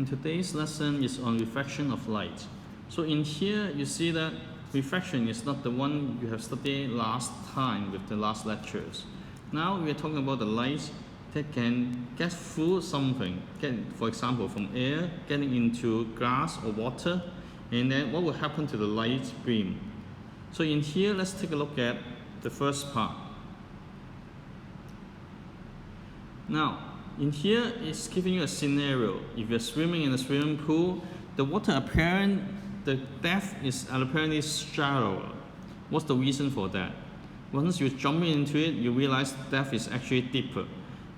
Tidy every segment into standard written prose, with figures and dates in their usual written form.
And today's lesson is on refraction of light. So in here you see that refraction is not the one you have studied last time with the last lectures. Now we are talking about the light that can get through something, for example from air, getting into glass or water, and then what will happen to the light beam. So in here, let's take a look at the first part. Now, in here, it's giving you a scenario. If you're swimming in a swimming pool, the water the depth is apparently shallower. What's the reason for that? Once you jump into it, you realize the depth is actually deeper,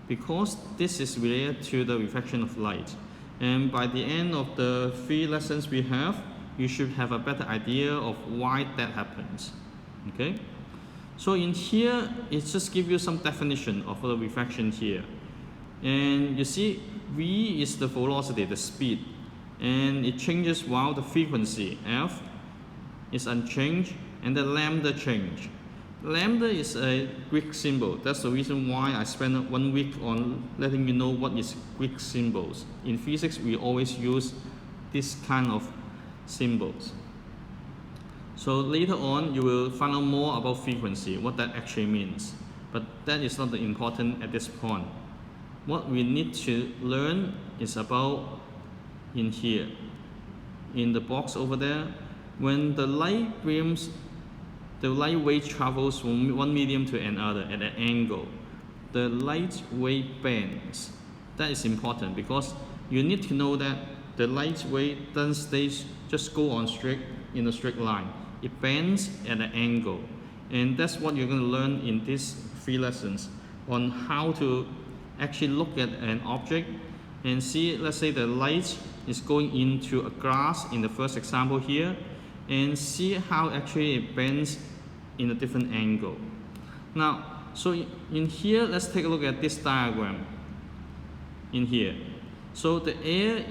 because this is related to the refraction of light. And by the end of the 3 lessons we have, you should have a better idea of why that happens. Okay? So in here, it just gives you some definition of the refraction here. And you see, v is the velocity, the speed, and it changes while the frequency, f, is unchanged, and the lambda change. Lambda is a Greek symbol. That's the reason why I spent 1 week on letting you know what is Greek symbols. In physics, we always use this kind of symbols. So later on, you will find out more about frequency, what that actually means. But that is not important at this point. What we need to learn is about in here, in the box over there, when the light beams, the light wave travels from one medium to another at an angle, the light wave bends. That is important because you need to know that the light wave doesn't just go on in a straight line. It bends at an angle, and that's what you're going to learn in these 3 lessons on how to actually look at an object and see, let's say the light is going into a glass in the first example here, and see how actually it bends in a different angle. Now, so in here, let's take a look at this diagram in here. So the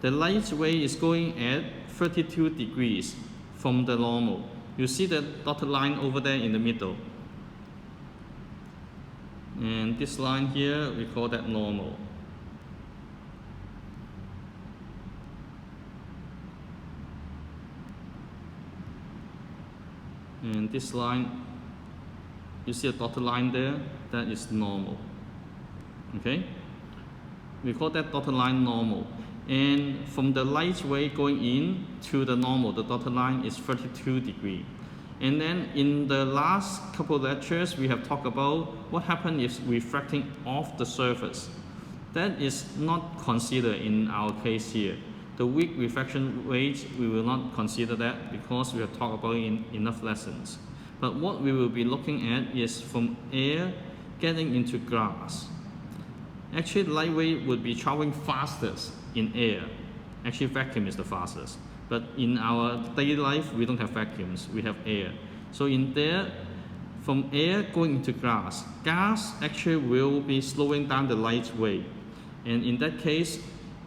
light wave is going at 32 degrees from the normal. You see the dotted line over there in the middle. And this line here, we call that normal. And this line, you see a dotted line there, that is normal. Okay? We call that dotted line normal. And from the light wave going in to the normal, the dotted line is 32 degrees. And then in the last couple of lectures, we have talked about what happens if refracting off the surface. That is not considered in our case here. The weak refraction rate, we will not consider that because we have talked about it in enough lessons. But what we will be looking at is from air getting into glass. Actually, light wave would be traveling fastest in air. Actually, vacuum is the fastest. But in our daily life, we don't have vacuums, we have air. So in there, from air going into glass actually will be slowing down the light wave. And in that case,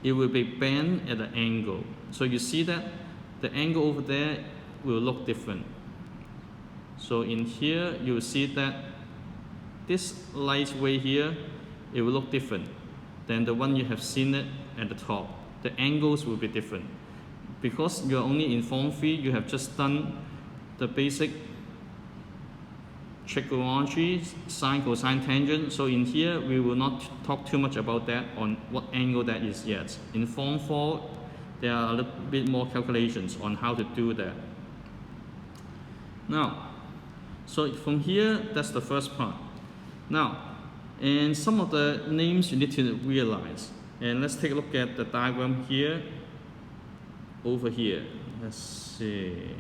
it will be bent at an angle. So you see that the angle over there will look different. So in here, you will see that this light wave here, it will look different than the one you have seen it at the top. The angles will be different. Because you're only in Form 3, you have just done the basic trigonometry, sine, cosine, tangent. So in here, we will not talk too much about that on what angle that is yet. In Form 4, there are a little bit more calculations on how to do that. Now, so from here, that's the first part. Now, and some of the names you need to realize. And let's take a look at the diagram here. Over here, let's see.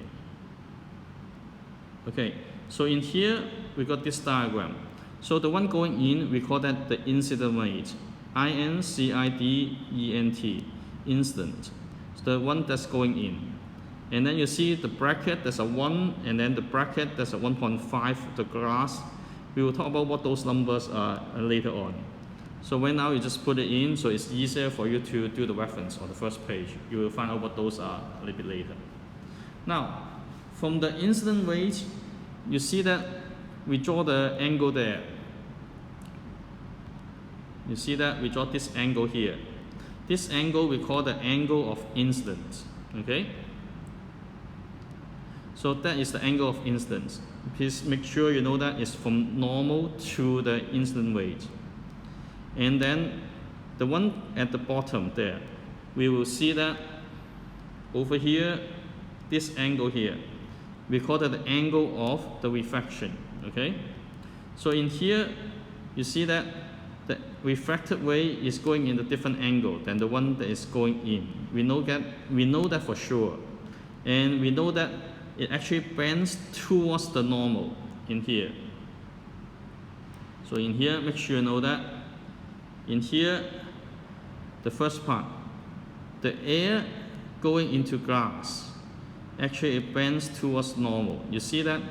Okay, so in here we got this diagram. So the one going in, we call that the incident rate, INCIDENT, incident. So the one that's going in, and then you see the bracket. There's a 1, and then the bracket there's a 1.5. The glass. We will talk about what those numbers are later on. So right now you just put it in, so it's easier for you to do the reference on the first page. You will find out what those are a little bit later. Now, from the incident rate, you see that we draw the angle there. You see that we draw this angle here. This angle we call the angle of incidence. Okay? So that is the angle of incidence. Please make sure you know that it's from normal to the incident rate. And then the one at the bottom there, we will see that over here, this angle here, we call that the angle of the refraction. Okay? So in here, you see that the refracted ray is going in a different angle than the one that is going in. We know that for sure. And we know that it actually bends towards the normal in here. So in here, make sure you know that. In here, the first part, the air going into glass, actually it bends towards normal. You see that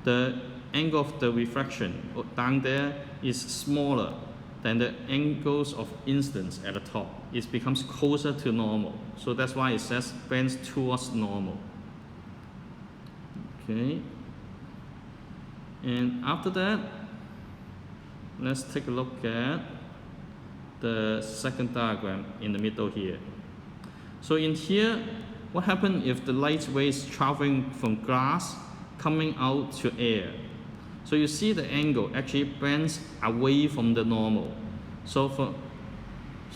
the angle of the refraction down there is smaller than the angles of incidence at the top. It becomes closer to normal. So that's why it says bends towards normal. Okay. And after that, let's take a look at the second diagram in the middle here. So in here, what happens if the light rays traveling from glass coming out to air? So you see the angle actually bends away from the normal. So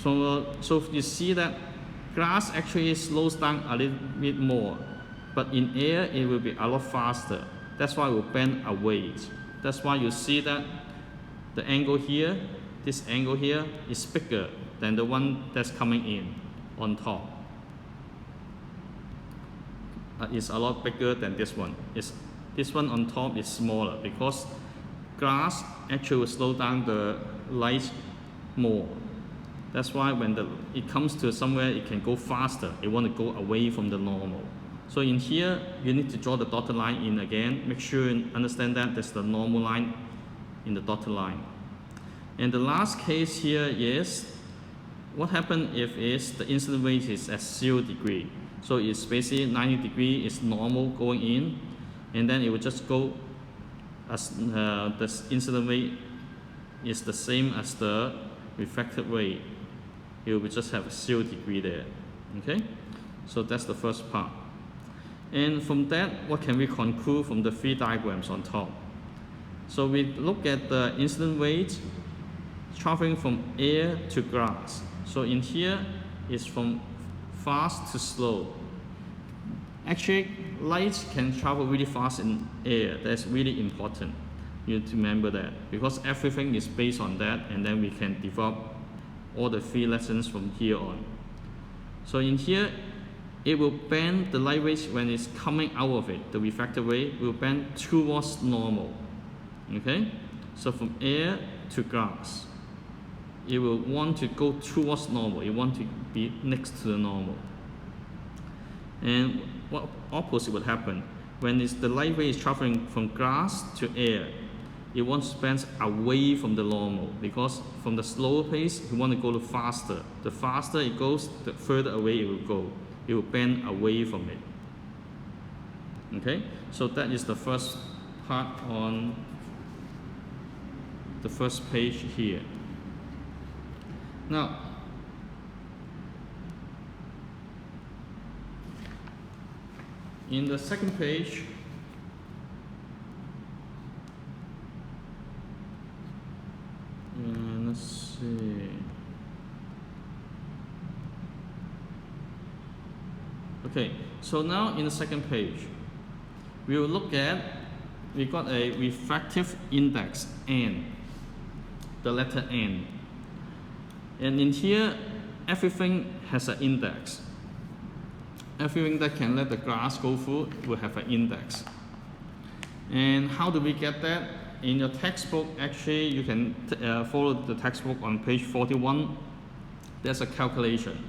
you see that glass actually slows down a little bit more, but in air it will be a lot faster. That's why it will bend away. That's why you see that the angle here, this angle here, is bigger than the one that's coming in on top. It's a lot bigger than this one. This one on top is smaller because glass actually will slow down the light more. That's why when it comes to somewhere, it can go faster. It want to go away from the normal. So in here, you need to draw the dotted line in again. Make sure you understand that there's the normal line in the dotted line. And the last case here is, what happens if the incident rate is at 0 degree? So it's basically 90 degree is normal going in, and then it will just go as the incident rate is the same as the refracted ray. It will just have 0 degree there. Okay? So that's the first part. And from that, what can we conclude from the three diagrams on top? So we look at the incident rate traveling from air to glass. So in here, it's from fast to slow. Actually, light can travel really fast in air. That's really important. You need to remember that, because everything is based on that, and then we can develop all the three lessons from here on. So in here, it will bend the light rays when it's coming out of it. The refracted ray will bend towards normal. Okay? So from air to glass, it will want to go towards normal. It wants to be next to the normal. And what opposite would happen? When the light ray is traveling from glass to air, it wants to bend away from the normal, because from the slower pace, you want to go faster. The faster it goes, the further away it will go. It will bend away from it. Okay? So that is the first part on the first page here. Now, in the second page, let's see. Okay, so now in the second page, we will look at, we got a refractive index N, the letter N. And in here, everything has an index. Everything that can let the glass go through will have an index. And how do we get that? In your textbook, actually, you can follow the textbook on page 41. There's a calculation.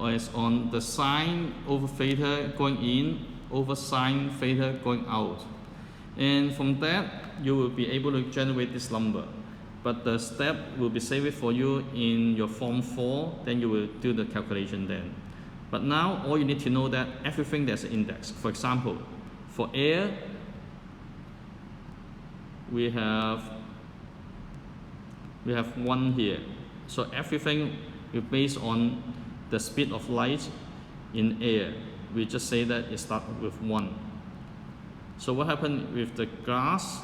It's on the sine over theta going in over sine theta going out. And from that, you will be able to generate this number. But the step will be saved for you in your form 4, then you will do the calculation then. But now, all you need to know that everything there's an index. For example, for air, we have 1 here. So everything is based on the speed of light in air. We just say that it starts with 1. So what happened with the glass?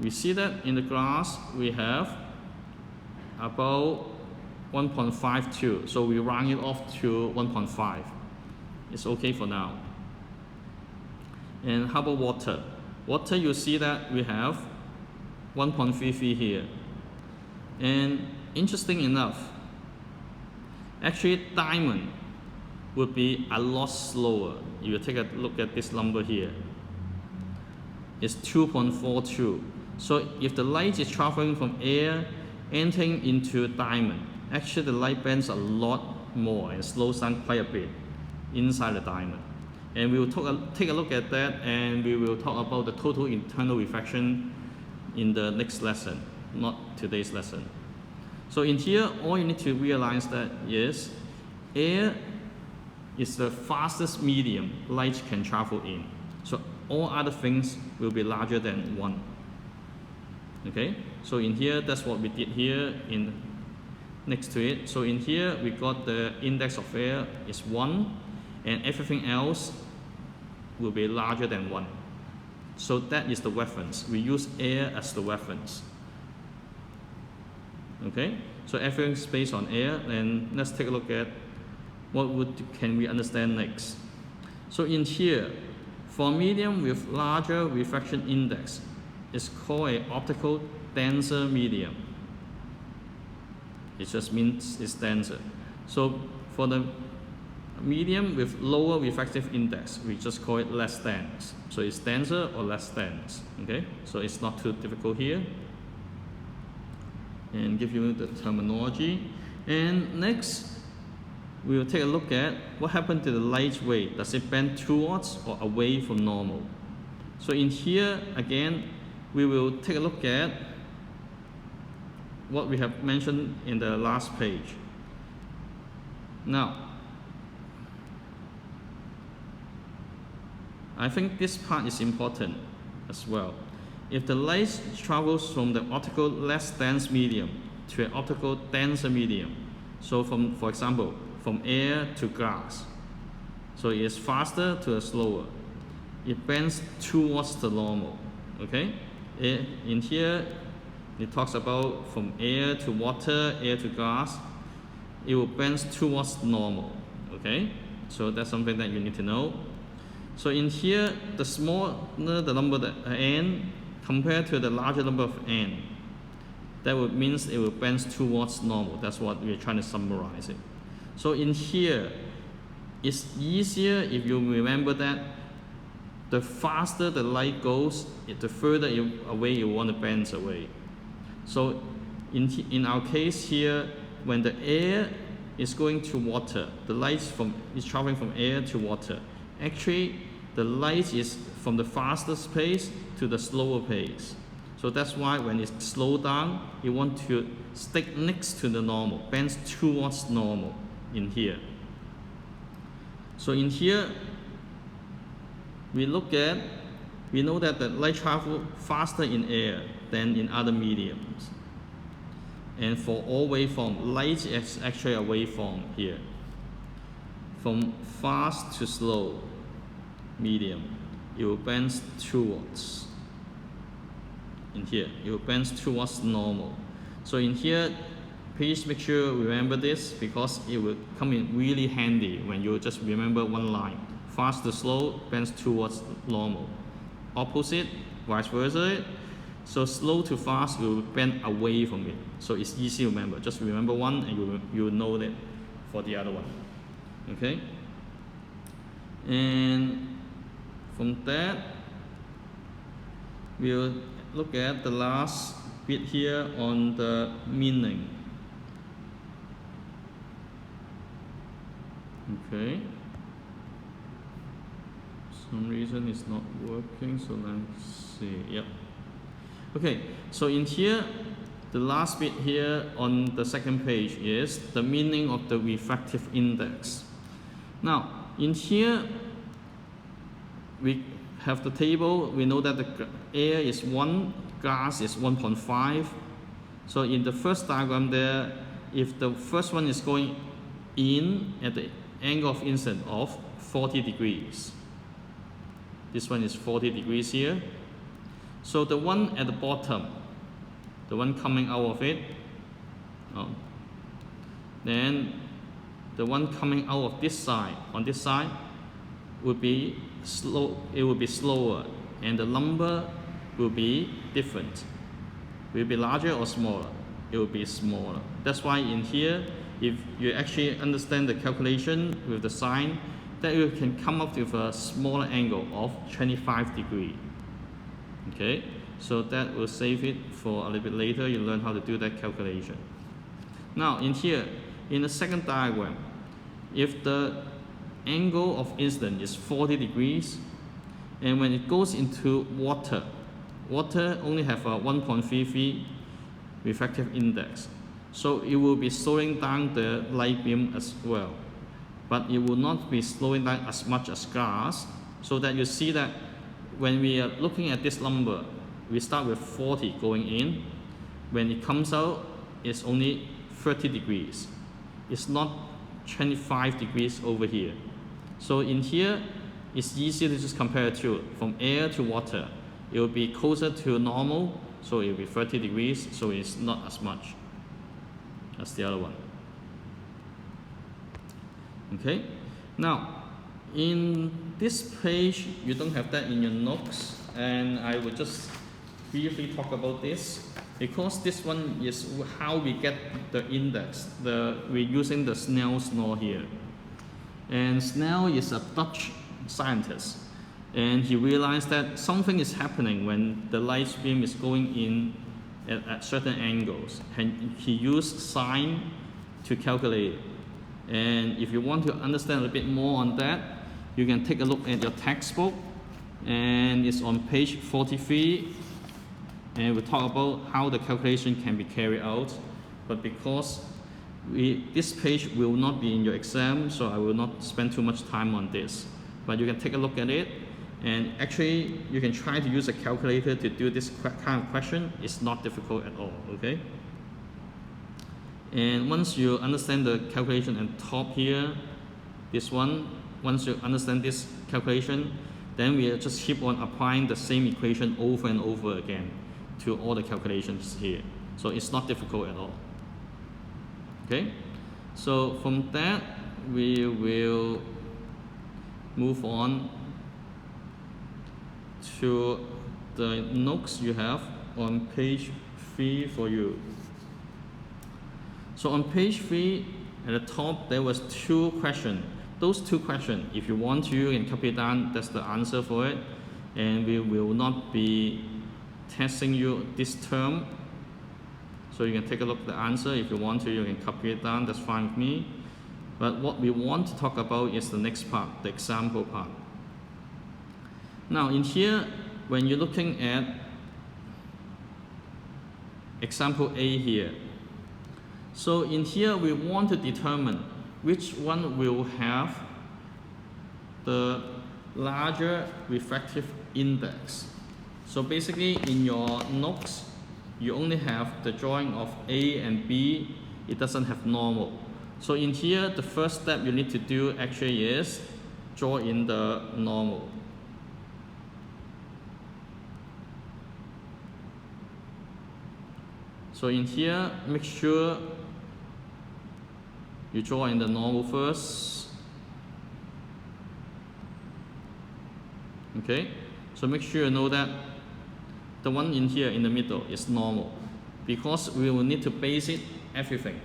We see that in the glass we have about 1.52. So we round it off to 1.5. It's okay for now. And how about water? Water, you see that we have 1.33 here. And interesting enough, actually diamond would be a lot slower. If you take a look at this number here, it's 2.42. So if the light is traveling from air entering into diamond, actually the light bends a lot more and slows down quite a bit inside the diamond. And we will take a look at that, and we will talk about the total internal refraction in the next lesson, not today's lesson. So in here, all you need to realize that is air is the fastest medium light can travel in. So all other things will be larger than 1. Okay? So in here, that's what we did here in next to it. So in here, we got the index of air is 1, and everything else will be larger than 1. So that is the reference. We use air as the reference. Okay? So everything's based on air, and let's take a look at what can we understand next. So in here, for medium with larger refraction index, it's called an optical denser medium. It just means it's denser. So for the medium with lower refractive index, we just call it less dense. So it's denser or less dense. Okay? So it's not too difficult here. And give you the terminology. And next, we will take a look at what happened to the light ray. Does it bend towards or away from normal? So in here, again, we will take a look at what we have mentioned in the last page. Now, I think this part is important as well. If the light travels from the optical less dense medium to an optical denser medium, so for example, from air to glass, so it is faster to slower, it bends towards the normal. Okay? In here, it talks about from air to water, air to glass, it will bend towards normal. Okay? So that's something that you need to know. So in here, the smaller the number the n compared to the larger number of n, that would means it will bend towards normal. That's what we're trying to summarize it. So in here, it's easier if you remember that the faster the light goes, the further away you want to bend away. So in our case here, when the air is going to water, the light is traveling from air to water. Actually, the light is from the fastest pace to the slower pace. So that's why when it slows down, you want to stick next to the normal, bends towards normal in here. So in here, we know that the light travels faster in air than in other mediums. And for all waveform, light is actually a waveform here. From fast to slow, medium, it will bend towards. In here, it will bend towards normal. So in here, please make sure you remember this, because it will come in really handy when you just remember one line. Fast to slow, bends towards normal. Opposite, vice versa. So slow to fast will bend away from it. So it's easy to remember. Just remember one and you will know that for the other one. Okay? And from that, we'll look at the last bit here on the meaning. Okay. Some reason it's not working, so let's see. Yep. Okay, so in here, the last bit here on the second page is the meaning of the refractive index. Now, in here, we have the table. We know that the air is 1, glass is 1.5. So in the first diagram there, if the first one is going in at the angle of incidence of 40 degrees. This one is 40 degrees here. So the one at the bottom, the one coming out of it, then the one coming out of this side, on this side, would be slow. It will be slower, and the number will be different. Will it be larger or smaller? It will be smaller. That's why in here, if you actually understand the calculation with the sign, that you can come up with a smaller angle of 25 degrees. Okay, so that will save it for a little bit later. You learn how to do that calculation. Now in here, in the second diagram, if the angle of incidence is 40 degrees, and when it goes into water, water only have a 1.33 refractive index, so it will be slowing down the light beam as well, but it will not be slowing down as much as glass. So that you see that when we are looking at this number, we start with 40 going in. When it comes out, it's only 30 degrees. It's not 25 degrees over here. So in here, it's easier to just compare the two. From air to water, it will be closer to normal, so it will be 30 degrees, so it's not as much as the other one. Okay, now in this page, you don't have that in your notes, and I will just briefly talk about this, because this one is how we get the index. We're using the Snell's law here. And Snell is a Dutch scientist, and he realized that something is happening when the light beam is going in at certain angles, and he used sine to calculate it. And if you want to understand a little bit more on that, you can take a look at your textbook, and it's on page 43, and we talk about how the calculation can be carried out. But because this page will not be in your exam, so I will not spend too much time on this, but you can take a look at it, and actually you can try to use a calculator to do this kind of question. It's not difficult at all. Okay, and once you understand the calculation on top here, this one, once you understand this calculation, then we just keep on applying the same equation over and over again to all the calculations here. So it's not difficult at all. Okay, so from that we will move on to the notes you have on page 3 for you. So on page 3 at the top, there was 2 questions. Those 2 questions, if you want to, you can copy it down. That's the answer for it, and we will not be testing you this term. So you can take a look at the answer. If you want to, you can copy it down. That's fine with me. But what we want to talk about is the next part, the example part. Now in here, when you're looking at example A here, so in here we want to determine which one will have the larger refractive index. So basically in your notes, you only have the drawing of A and B. It doesn't have normal. So in here, the first step you need to do actually is draw in the normal. So in here, make sure you draw in the normal first. Okay, so make sure you know that the one in here in the middle is normal, because we will need to base it everything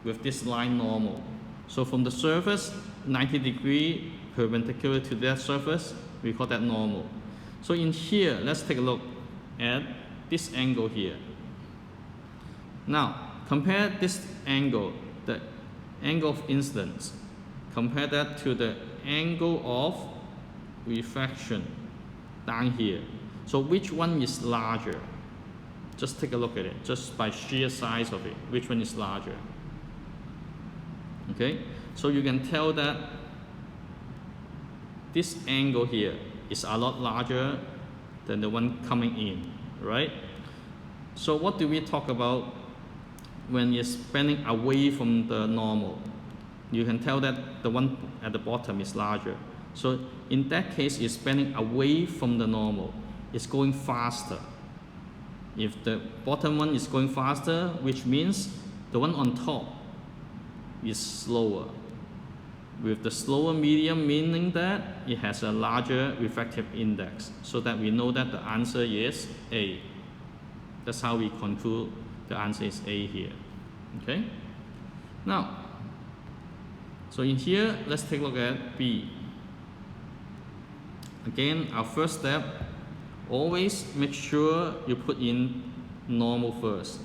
with this line normal. So from the surface, 90 degrees perpendicular to that surface, we call that normal. So in here, let's take a look at this angle here. Now, compare this angle, the angle of incidence, compare that to the angle of refraction down here. So which one is larger? Just take a look at it, just by sheer size of it, which one is larger? Okay, so you can tell that this angle here is a lot larger than the one coming in, right? So what do we talk about when it's bending away from the normal. You can tell that the one at the bottom is larger. So in that case, it's bending away from the normal. It's going faster. If the bottom one is going faster, which means the one on top is slower. With the slower medium, meaning that it has a larger refractive index, so that we know that the answer is A. That's how we conclude the answer is A here. Okay? Now, so in here, let's take a look at B. Again, our first step, always make sure you put in normal first.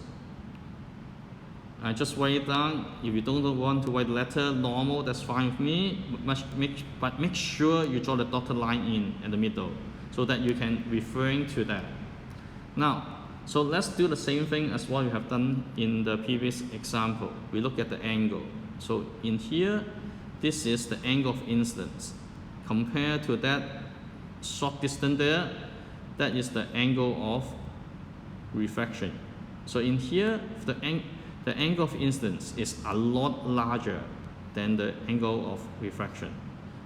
I just write it down. If you don't want to write the letter normal, that's fine with me. But make sure you draw the dotted line in the middle, so that you can referring to that. Now, so let's do the same thing as what we have done in the previous example. We look at the angle. So in here, this is the angle of incidence. Compared to that short distance there, that is the angle of refraction. So in here, the angle of incidence is a lot larger than the angle of refraction.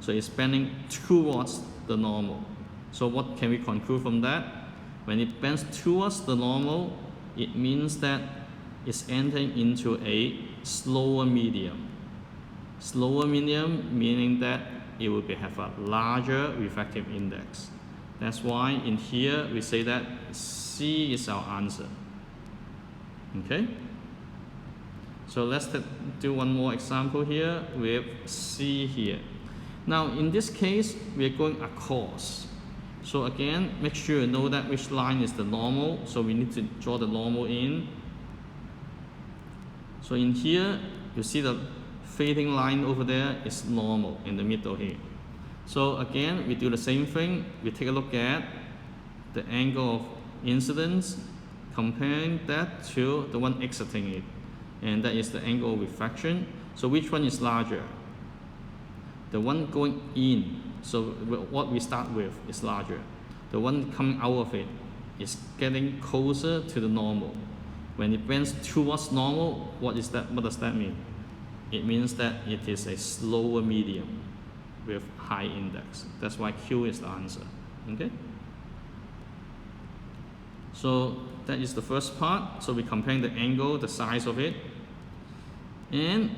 So it's bending towards the normal. So what can we conclude from that? When it bends towards the normal, it means that it's entering into a slower medium. Slower medium meaning that it will have a larger refractive index. That's why in here we say that C is our answer. Okay? So let's do one more example here with C here. Now in this case, we are going across. So again, make sure you know that which line is the normal. So we need to draw the normal in. So in here, you see the fading line over there is normal in the middle here. So again, we do the same thing. We take a look at the angle of incidence, comparing that to the one exiting it. And that is the angle of refraction. So which one is larger? The one going in, so what we start with is larger. The one coming out of it is getting closer to the normal. When it bends towards normal, what does that mean? It means that it is a slower medium with high index. That's why Q is the answer. Okay? So that is the first part. So we're comparing the angle, the size of it. And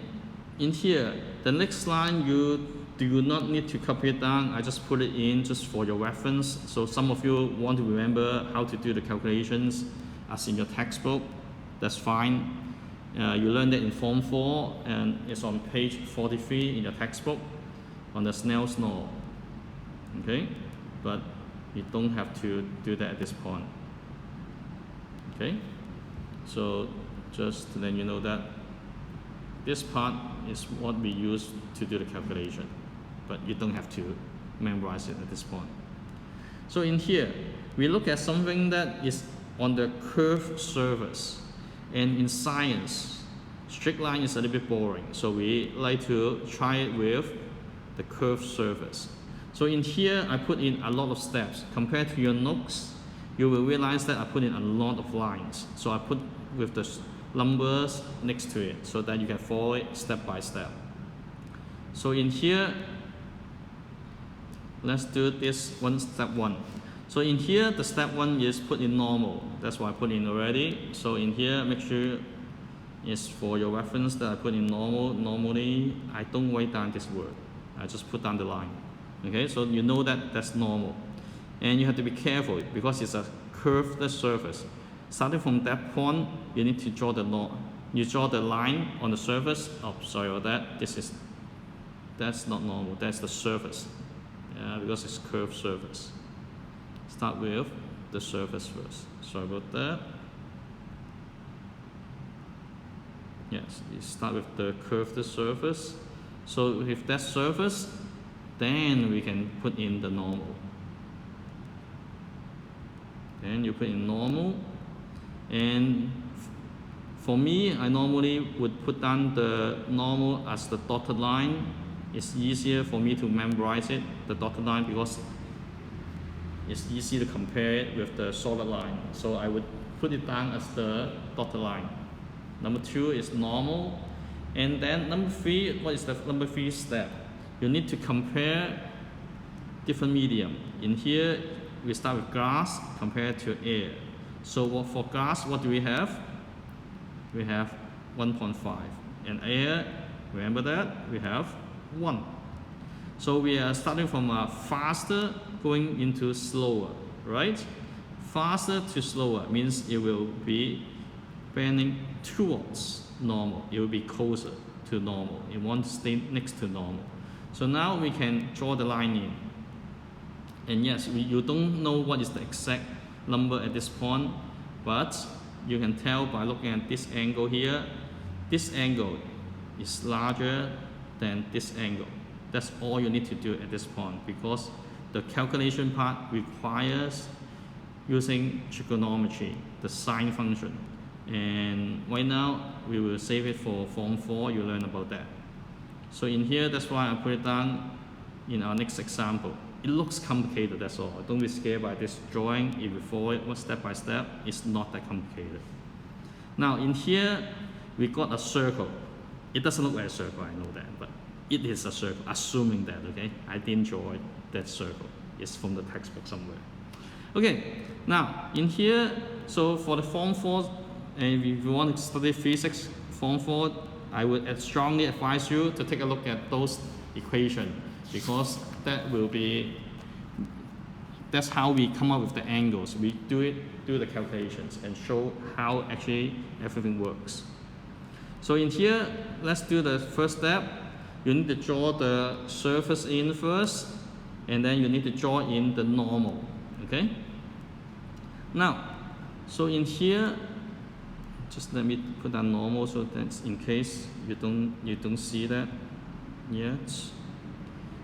in here, the next line you do not need to copy it down. I just put it in just for your reference. So some of you want to remember how to do the calculations as in your textbook. That's fine. You learned it in Form 4 and it's on page 43 in your textbook on the Snell's law. Okay? But you don't have to do that at this point. Okay? So just to let you know that this part is what we use to do the calculation, but you don't have to memorize it at this point. So in here, we look at something that is on the curved surface. And in science, straight line is a little bit boring, so we like to try it with the curved surface. So in here, I put in a lot of steps. Compared to your notes, you will realize that I put in a lot of lines. So I put with the numbers next to it so that you can follow it step by step. So in here, let's do this step one. So in here, the step one is put in normal. That's what I put in already. So in here, make sure it's for your reference that I put in normal. Normally, I don't write down this word. I just put down the line. Okay, so you know that that's normal. And you have to be careful because it's a curved surface. Starting from that point, you need to draw the line on the surface. Oh, sorry about that. That's not normal. That's the surface. Because it's curved surface. Start with the surface first. Sorry about that. Yes, you start with the curved surface. So with that surface, then we can put in the normal. Then you put in normal. And for me, I normally would put down the normal as the dotted line. It's easier for me to memorize it, the dotted line, because it's easy to compare it with the solid line. So I would put it down as the dotted line. Number 2 is normal. And then number 3, what is the number 3 step? You need to compare different medium. In here, we start with glass compared to air. So for glass, what do we have? We have 1.5. And air, remember that? We have 1. So we are starting from faster going into slower, right? Faster to slower means it will be bending towards normal. It will be closer to normal. It won't stay next to normal. So now we can draw the line in. And yes, you don't know what is the exact number at this point, but you can tell by looking at this angle here. This angle is larger than this angle. That's all you need to do at this point, because the calculation part requires using trigonometry, the sine function. And right now, we will save it for Form 4, you learn about that. So in here, that's why I put it down in our next example. It looks complicated, that's all. Don't be scared by this drawing. If you follow it step by step, it's not that complicated. Now in here, we got a circle. It doesn't look like a circle, I know that, but it is a circle, assuming that, okay? I didn't draw it, that circle. It's from the textbook somewhere. Okay, now in here, so for the Form 4, and if you want to study physics, Form 4, I would strongly advise you to take a look at those equations, because that's how we come up with the angles. We do the calculations and show how actually everything works. So in here, let's do the first step. You need to draw the surface in first, and then you need to draw in the normal, okay? Now, so in here, just let me put down normal so that's in case you don't see that yet.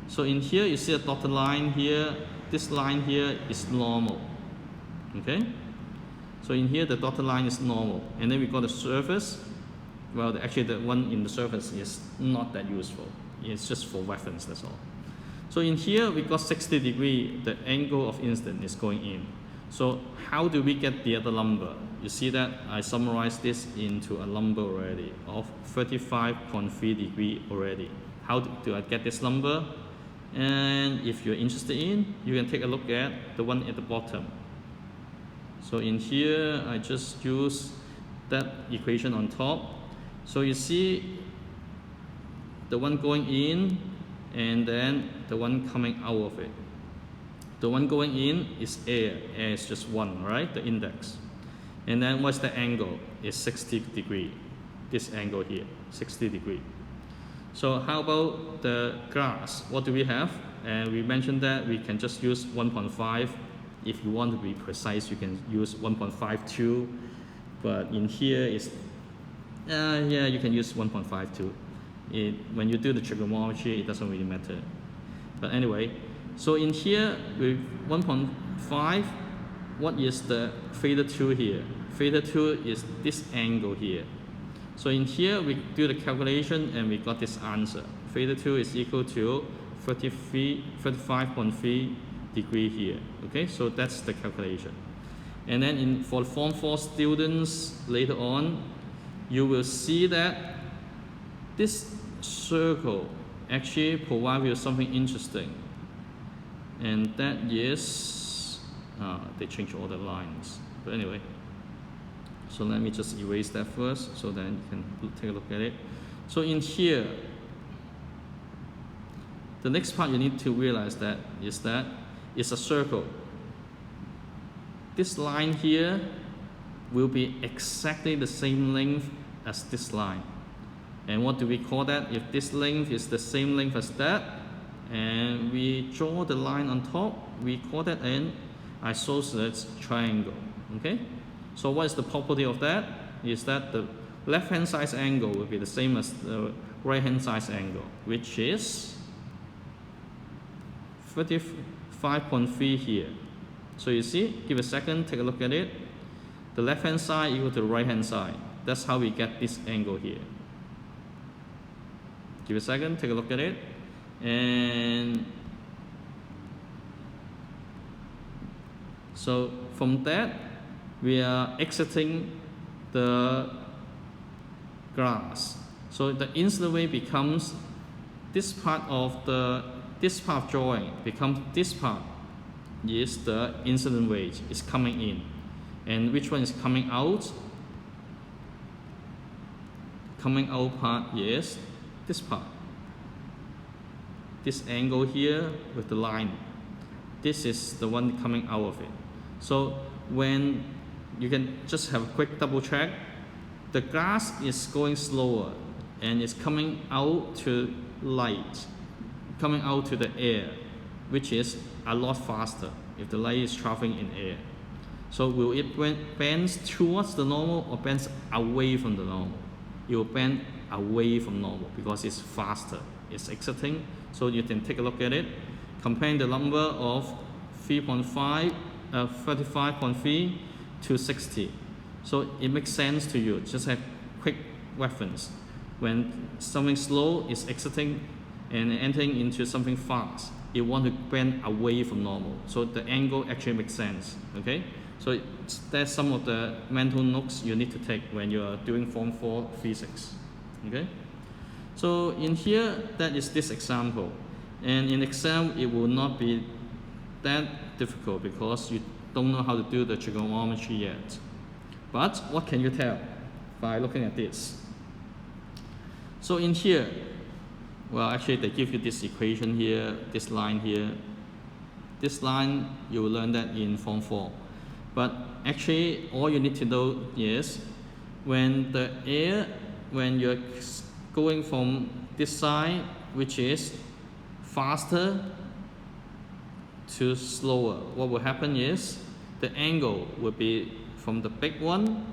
So in here, you see a dotted line here. This line here is normal, okay? So in here, the dotted line is normal. And then we got the surface. Well, actually, the one in the surface is not that useful. It's just for reference, that's all. So in here, we got 60 degrees. The angle of incidence is going in. So how do we get the other number? You see that I summarized this into a number already of 35.3 degrees already. How do I get this number? And if you're interested in, you can take a look at the one at the bottom. So in here, I just use that equation on top. So you see the one going in and then the one coming out of it. The one going in is air. Air is just 1, right? The index. And then what's the angle? It's 60 degrees. This angle here, 60 degrees. So how about the glass? What do we have? And we mentioned that we can just use 1.5. If you want to be precise, you can use 1.52. But in here, it's yeah, you can use 1.52. When you do the trigonometry, it doesn't really matter. But anyway, so in here with 1.5, what is the theta 2 here? Theta 2 is this angle here. So in here, we do the calculation and we got this answer. Theta 2 is equal to 35.3 degrees here. Okay, so that's the calculation. And then for Form 4 students later on, you will see that this circle actually provides you something interesting. And that is, they changed all the lines. But anyway, so let me just erase that first so then you can take a look at it. So in here, the next part you need to realize that it's a circle. This line here will be exactly the same length as this line. And what do we call that? If this length is the same length as that, and we draw the line on top, we call that an isosceles triangle. Okay? So what is the property of that? Is that the left-hand side angle will be the same as the right-hand side angle, which is 35.3 here. So you see, give a second, take a look at it. The left-hand side equal to the right-hand side. That's how we get this angle here. Give a second, take a look at it. And so from that, we are exiting the glass. So the incident wave becomes this part of drawing becomes this part is the incident wave is coming in, and which one is coming out? Coming out part is this part. This angle here with the line. This is the one coming out of it. So when you can just have a quick double check, the glass is going slower and it's coming out to light, coming out to the air, which is a lot faster if the light is traveling in air. So will it bend towards the normal or bend away from the normal? It will bend away from normal because it's faster, it's exiting. So you can take a look at it, comparing the number of 35.3 to 60. So it makes sense to you. Just have quick reference. When something slow is exiting and entering into something fast, it wants to bend away from normal. So the angle actually makes sense. Okay? So that's some of the mental notes you need to take when you are doing Form 4 physics. Okay? So in here, that is this example. And in exam, it will not be that difficult because you don't know how to do the trigonometry yet. But what can you tell by looking at this? So in here, well, actually they give you this equation here, this line here. This line, you will learn that in Form 4. But actually, all you need to know is when the air, when you're going from this side, which is faster to slower, what will happen is the angle will be from the big one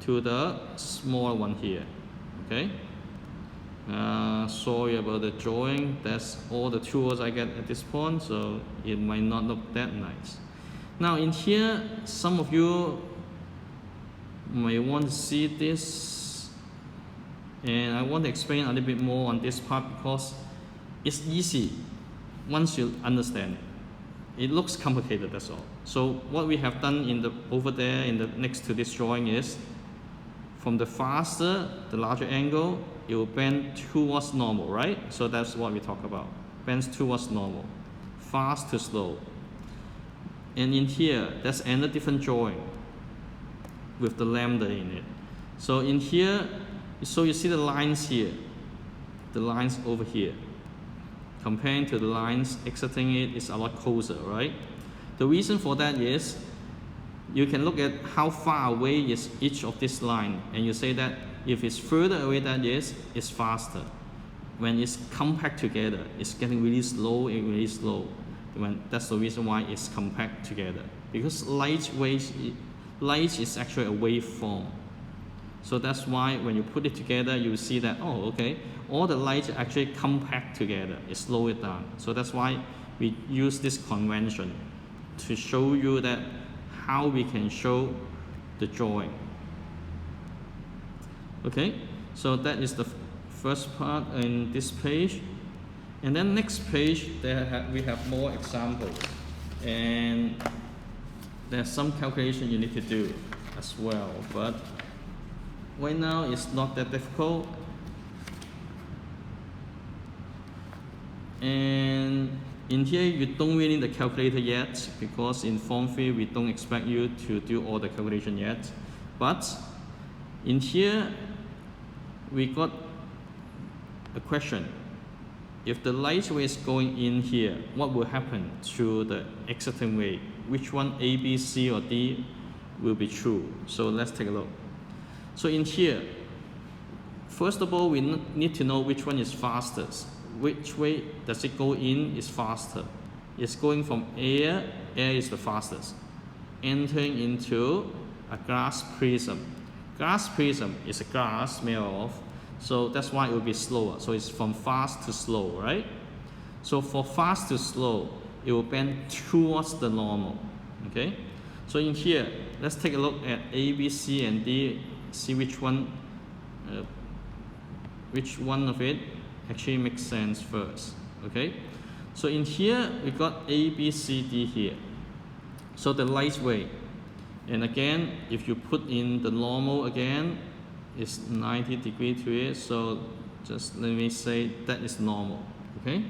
to the small one here. Okay? Sorry about the drawing. That's all the tools I get at this point, so it might not look that nice. Now in here, some of you may want to see this, and I want to explain a little bit more on this part because it's easy once you understand it. It looks complicated, that's all. So what we have done over there next to this drawing is from the faster, the larger angle, it will bend towards normal, right? So that's what we talk about. Bends towards normal. Fast to slow. And in here, that's another different drawing with the lambda in it. So in here, so you see the lines here, the lines over here. Comparing to the lines exiting it is a lot closer, right? The reason for that is you can look at how far away is each of this line, and you say that if it's further away than this, it's faster. When it's compact together, it's getting really slow and really slow. That's the reason why it's compact together. Because light is actually a waveform. So that's why when you put it together, you see that, oh, okay, all the light actually compact together, it slow it down. So that's why we use this convention to show you that how we can show the drawing. Okay, so that is the first part in this page. And then next page, we have more examples. And there's some calculation you need to do as well. But right now, it's not that difficult. And in here, you don't really need the calculator yet because in Form 3, we don't expect you to do all the calculation yet. But in here, we got a question. If the light wave is going in here, what will happen to the exiting wave? Which one, A, B, C, or D, will be true? So let's take a look. So in here, first of all, we need to know which one is fastest. Which way does it go in is faster. It's going from air is the fastest. Entering into a glass prism. Glass prism is a glass made of, so that's why it will be slower. So it's from fast to slow, right? So for fast to slow, it will bend towards the normal, okay? So in here, let's take a look at A, B, C, and D, see which one of it actually makes sense first, okay? So in here, we got A, B, C, D here. So the light wave, and again, if you put in the normal again, is 90 degrees to it, so just let me say that is normal. Okay,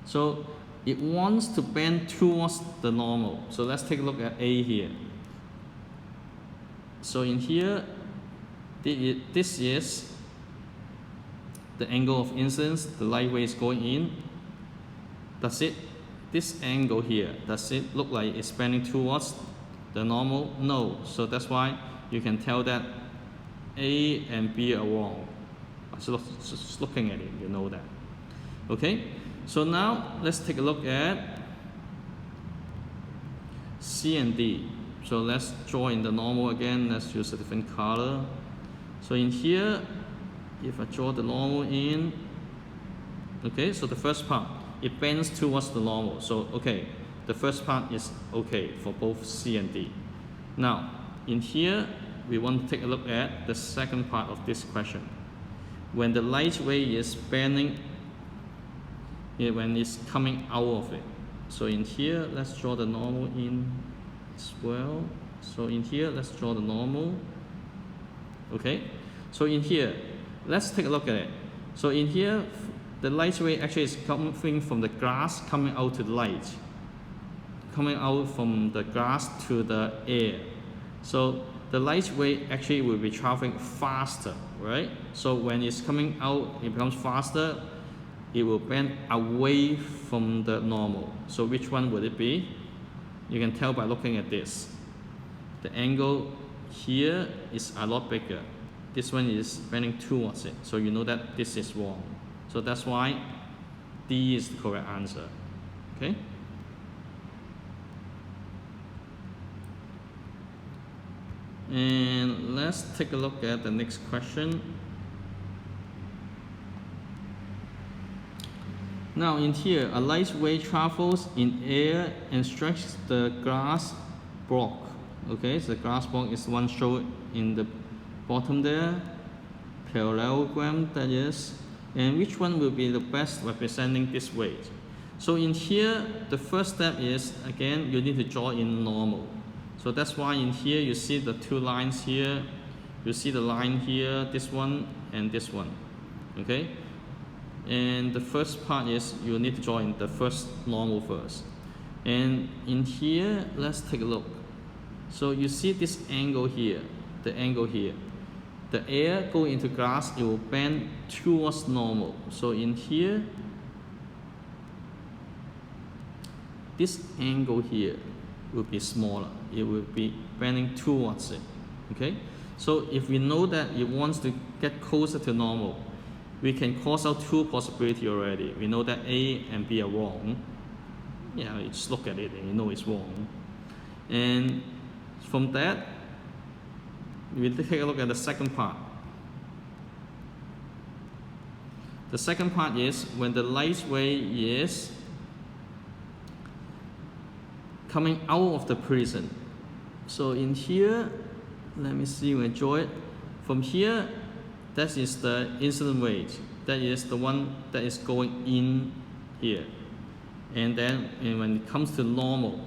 so it wants to bend towards the normal. So let's take a look at A here. So in here, this is the angle of incidence, the light ray is going in. This angle here, does it look like it's bending towards the normal? No. So that's why you can tell that A and B are wrong. Just looking at it, you know that. Okay, so now let's take a look at C and D. So let's draw in the normal again. Let's use a different color. So in here, if I draw the normal in, okay, so the first part, it bends towards the normal. So okay, the first part is okay for both C and D. Now, in here, we want to take a look at the second part of this question. When the light ray is bending, when it's coming out of it. So in here, let's draw the normal in as well. So in here, let's draw the normal. Okay, so in here, let's take a look at it. So in here, the light ray actually is coming from the glass, coming out to the light, coming out from the glass to the air. So the light ray actually will be traveling faster, right? So when it's coming out, it becomes faster, it will bend away from the normal. So which one would it be? You can tell by looking at this. The angle here is a lot bigger. This one is bending towards it. So you know that this is wrong. So that's why D is the correct answer. Okay? And let's take a look at the next question. Now in here, a light ray travels in air and strikes the glass block. Okay, so the glass block is one shown in the bottom there, parallelogram that is. And which one will be the best representing this way? So in here, the first step is, again, you need to draw in normal. So that's why in here you see the two lines here, you see the line here, this one and this one. Okay? And the first part is you need to draw in the first normal first. And in here, let's take a look. So you see this angle here, the angle here. The air go into glass, it will bend towards normal. So in here, this angle here will be smaller. It will be bending towards it. Okay? So if we know that it wants to get closer to normal, we can cross out two possibilities already. We know that A and B are wrong. Yeah, you just look at it and you know it's wrong. And from that, we take a look at the second part. The second part is when the light ray is coming out of the prism. So in here, let me see when I draw it. From here, that is the incident ray. That is the one that is going in here. And then when it comes to normal,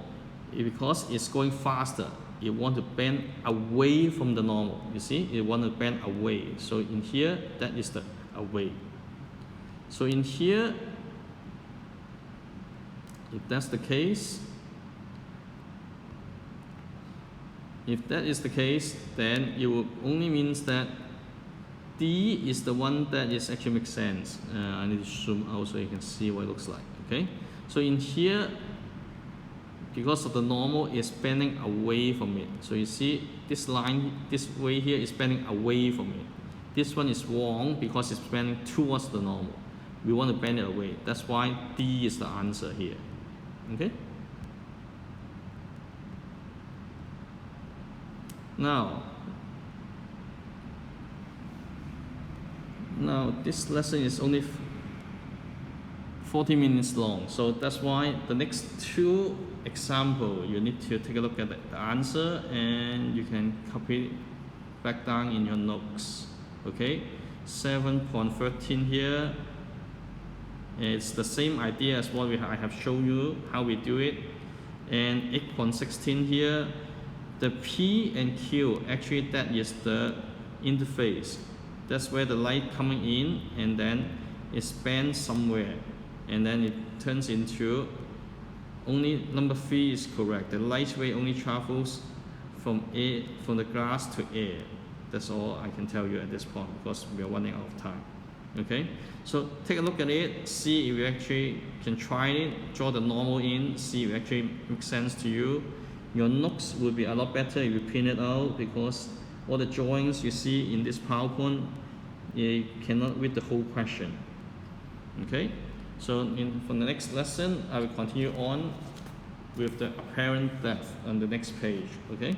because it's going faster, it wants to bend away from the normal. You see, it wants to bend away. So in here, that is the away. So in here, if that's the case, then it will only means that D is the one that is actually makes sense. I need to zoom out so you can see what it looks like. Okay, so in here, because of the normal, is bending away from it. So you see this line, this way here is bending away from it. This one is wrong because it's bending towards the normal. We want to bend it away. That's why D is the answer here. Okay. Now this lesson is only 40 minutes long, so that's why the next two example you need to take a look at the answer and you can copy it back down in your notes. Okay, 7.13 here, it's the same idea as what I have shown you how we do it. And 8.16 here, the P and Q, actually that is the interface. That's where the light coming in, and then it's bent somewhere, and then it turns into, only number 3 is correct. The light ray only travels from the glass to air. That's all I can tell you at this point, because we are running out of time. Okay, so take a look at it, see if you actually can try it, draw the normal in, see if it actually makes sense to you. Your notes will be a lot better if you print it out, because all the drawings you see in this PowerPoint, you cannot read the whole question. Okay, so for the next lesson, I will continue on with the apparent depth on the next page. Okay.